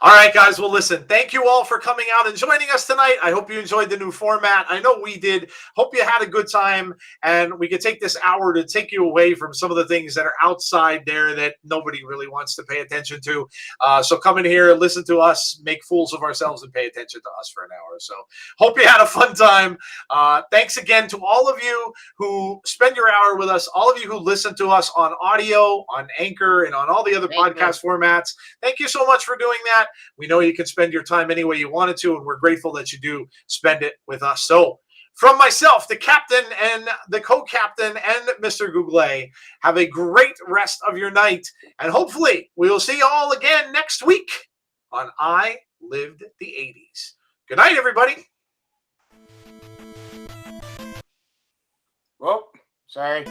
All right, guys. Well, listen, thank you all for coming out and joining us tonight. I hope you enjoyed the new format. I know we did. Hope you had a good time, and we could take this hour to take you away from some of the things that are outside there that nobody really wants to pay attention to. So come in here, listen to us, make fools of ourselves, and pay attention to us for an hour. So hope you had a fun time. Thanks again to all of you who spend your hour with us, all of you who listen to us on audio, on Anchor, and on all the other podcast formats. Thank you so much for doing that. We know you can spend your time any way you wanted to, and we're grateful that you do spend it with us. So from myself, the captain and the co-captain and Mr. Google, have a great rest of your night. And hopefully we will see you all again next week on I Lived the 80s. Good night, everybody. Well, sorry.